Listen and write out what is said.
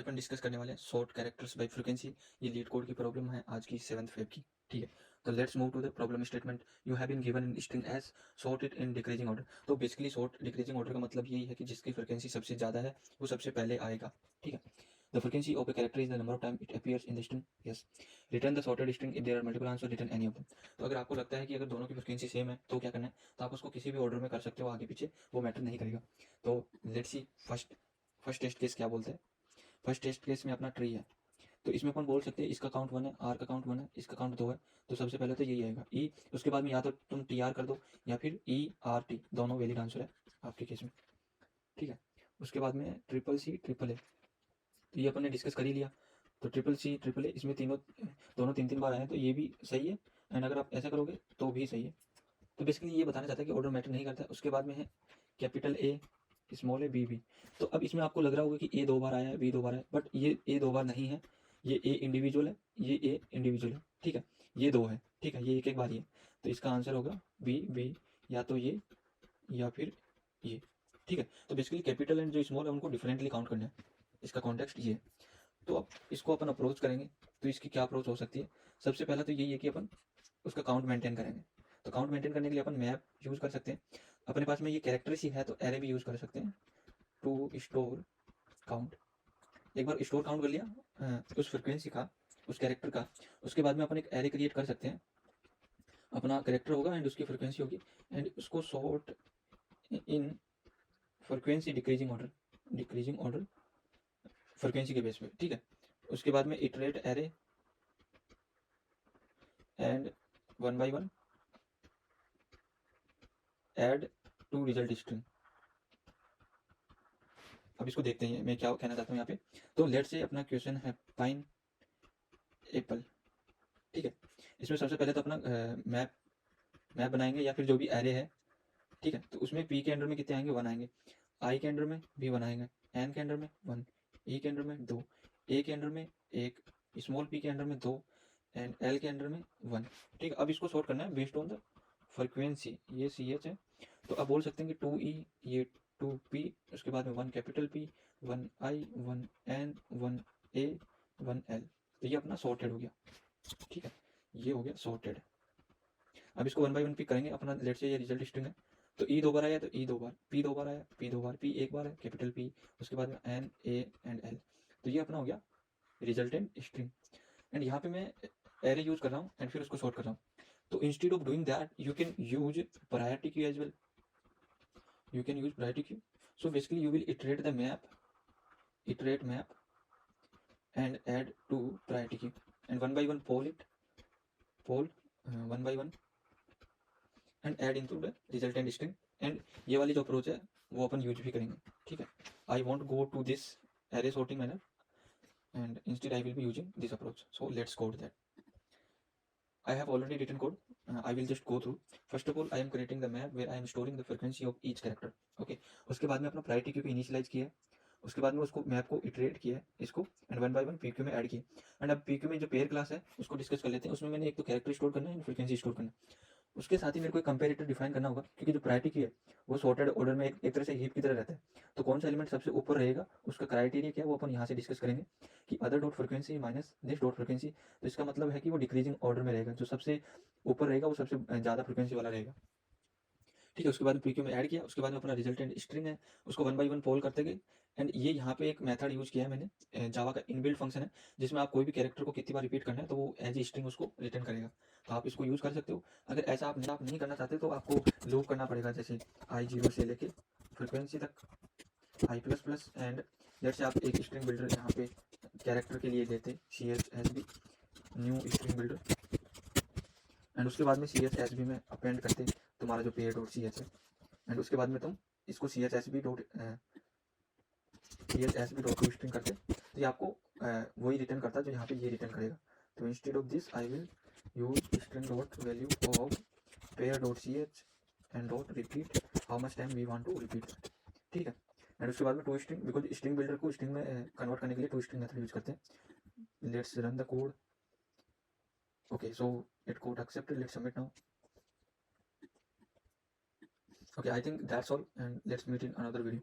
अपन discuss करने वाले हैं सॉर्ट कैरेक्टर्स बाय फ्रीक्वेंसी। ये लीड कोड की प्रॉब्लम है आज की 7th फेब की। ठीक है, तो let's move to the problem statement. You have been given in string as sort it in decreasing order. तो बेसिकली सॉर्ट डिक्रीजिंग ऑर्डर का मतलब यही है कि जिसकी फ्रीक्वेंसी सबसे ज़्यादा है वो सबसे पहले आएगा। ठीक है, the frequency of a character is the number of time it appears in the string. Yes, return the sorted string if there are multiple answer, return any of them. तो अगर आपको लगता है कि अगर दोनों की फ्रीक्वेंसी सेम है तो क्या करना है, तो आप उसको किसी भी ऑर्डर में कर सकते हो, आगे पीछे वो मैटर नहीं करेगा। तो let's see first test case क्या बोलते हैं। फर्स्ट टेस्ट केस में अपना ट्री है, तो इसमें अपन बोल सकते हैं इसका काउंट 1 है, आर का काउंट 1 है, इसका काउंट 2 है। तो सबसे पहले तो यही आएगा ई, उसके बाद में या तो तुम टी आर कर दो या फिर ई आर टी, दोनों वैलिड आंसर है आपके केस में। ठीक है, उसके बाद में ट्रिपल सी ट्रिपल ए, तो ये अपन ने डिस्कस कर ही लिया। तो ट्रिपल सी ट्रिपल ए, इसमें दोनों तीन तीन बार आए हैं, तो ये भी सही है। एंड अगर आप ऐसा करोगे तो भी सही है। तो बेसिकली ये बताना चाहता है कि ऑर्डर मैटर नहीं करता है। उसके बाद में है capital a, small a, b b. तो अब इसमें आपको लग रहा होगा कि ए 2 बार आया है, बी 2 बार आया है, बट ये ए 2 बार नहीं है। ये ए इंडिविजुअल है, ये ए इंडिविजुअल है। ठीक है, ये 2 है। ठीक है, ये एक एक बार ही है। तो इसका आंसर होगा बी बी, या तो ये या फिर ये। ठीक है, तो बेसिकली कैपिटल एंड जो स्मॉल है उनको डिफरेंटली काउंट करना है। इसका कॉन्टेक्स्ट ये है। तो अब इसको अपन अप्रोच करेंगे, तो इसकी क्या अप्रोच हो सकती है। सबसे पहला तो यही है कि अपन उसका काउंट मेंटेन करेंगे। तो काउंट मेंटेन करने के लिए अपन मैप यूज कर सकते हैं। अपने पास में ये कैरेक्टर्स ही है तो एरे भी यूज कर सकते हैं। टू स्टोर काउंट, एक बार स्टोर काउंट कर लिया उस फ्रिक्वेंसी का, उस कैरेक्टर का, उसके बाद में अपन एक एरे क्रिएट कर सकते हैं। अपना कैरेक्टर होगा एंड उसकी फ्रिक्वेंसी होगी, एंड उसको sort in frequency decreasing order frequency के बेस पे। ठीक है, उसके बाद में iterate array and 1 by 1 add to result string. अब इसको देखते हैं मैं क्या कहना चाहता हूँ यहाँ पे। तो लेट से अपना क्वेश्चन है पाइन एप्पल। ठीक है, इसमें सबसे पहले तो अपना मैप बनाएंगे या फिर जो भी एरे है। ठीक है, तो उसमें पी के अंडर में कितने आएंगे, 1 आएंगे। आई के अंडर में भी 1 आएंगे, एन के अंडर में 1, ई के अंडर में 2, ए के अंडर में 1, स्मॉल पी के अंडर में 2 एंड एल के अंडर में 1। ठीक है, अब इसको सॉर्ट करना है बेस्ड ऑन द फ्रिक्वेंसी। ये सी एच है, तो आप बोल सकते हैं कि 2 ई, ये 2 पी, उसके बाद में 1 कैपिटल पी, 1 आई, 1 एन, 1 ए, 1 एल। तो ये अपना सॉर्टेड हो गया। ठीक है, ये हो गया सॉर्टेड। अब इसको 1 by 1 पिक करेंगे अपना। लेट से ये रिजल्ट स्ट्रिंग है, तो ई 2 बार आया तो ई 2 बार, पी 2 बार आया, पी 2 बार, पी एक बार है कैपिटल पी, उसके बाद में एन, ए एंड एल। तो ये अपना हो गया रिजल्टेंट स्ट्रिंग। एंड यहाँ पे मैं एरे यूज कर रहा हूँ एंड फिर उसको सॉर्ट कर रहा हूँ। तो instead of doing that you can use priority queue as well. You can use priority queue. So basically you will iterate map and add to priority queue, and 1 by 1 poll 1 by 1 and add into the resultant string. And ये वाली जो approach है वो अपन use भी करेंगे। ठीक है, I won't go to this array sorting manner and instead I will be using this approach. So let's code that. I have already written code. I will just go through. First of all, I am creating the map where I am storing the frequency of each character. Okay. उसके बाद में अपना priority queue पे initialise किया है। उसके बाद में उसको मैप को इटरेट किया है इसको, एंड 1 by 1 पी क्यू में ऐड किया। एंड अब पी क्यू में जो पेयर क्लास है उसको डिस्कस कर लेते हैं। उसमें मैंने एक तो कैरेक्टर स्टोर करना है एंड फ्रीक्वेंसी स्टोर करना है। उसके साथ ही मेरे को एक कंपेरेटर डिफाइन करना होगा, क्योंकि जो प्रायोरिटी की है वो सॉर्टेड ऑर्डर में एक तरह से हीप की तरह रहता है। तो कौन सा एलिमेंट सबसे ऊपर रहेगा उसका क्राइटेरिया क्या है वो अपन यहाँ से डिस्कस करेंगे कि other dot frequency minus this dot frequency. तो इसका मतलब है कि वो डिक्रीजिंग ऑर्डर में रहेगा, जो सबसे ऊपर रहेगा वो सबसे ज़्यादा फ्रीक्वेंसी वाला रहेगा। ठीक है, उसके बाद पी क्यू में ऐड किया। उसके बाद में अपना रिजल्टेंट स्ट्रिंग है उसको 1 by 1 पोल करते गए। एंड ये यहाँ पे एक मेथड यूज किया है मैंने, जावा का इनबिल्ट फंक्शन है, जिसमें आप कोई भी कैरेक्टर को कितनी बार रिपीट करना है तो वो एज ए स्ट्रिंग उसको रिटर्न करेगा। तो आप इसको यूज कर सकते हो। अगर ऐसा आप नहीं करना चाहते तो आपको लूप करना पड़ेगा, जैसे i0 से लेके फ्रिक्वेंसी तक i प्लस प्लस। एंड जैसे आप एक स्ट्रिंग बिल्डर यहाँ पे कैरेक्टर के लिए लेते CHSB new string builder, and उसके बाद में CHSB में अपेंड करते तुम्हारा जो पेयर डॉट सी एच है। एंड उसके बाद में तुम इसको CHSB डॉट टू स्ट्रिंग करते, तो ये आपको वही रिटर्न करता है जो यहाँ पे ये रिटर्न करेगा। तो instead of this I will use string dot value of pair dot c h and dot repeat how much time we want to repeat that. ठीक है, एंड उसके बाद में to string, because string builder को string में convert करने के लिए टू स्ट्रिंग मेथड यूज करते हैं। Let's run the code. Okay, so it code accepted. Let's submit now. Okay, I think that's all, and let's meet in another video.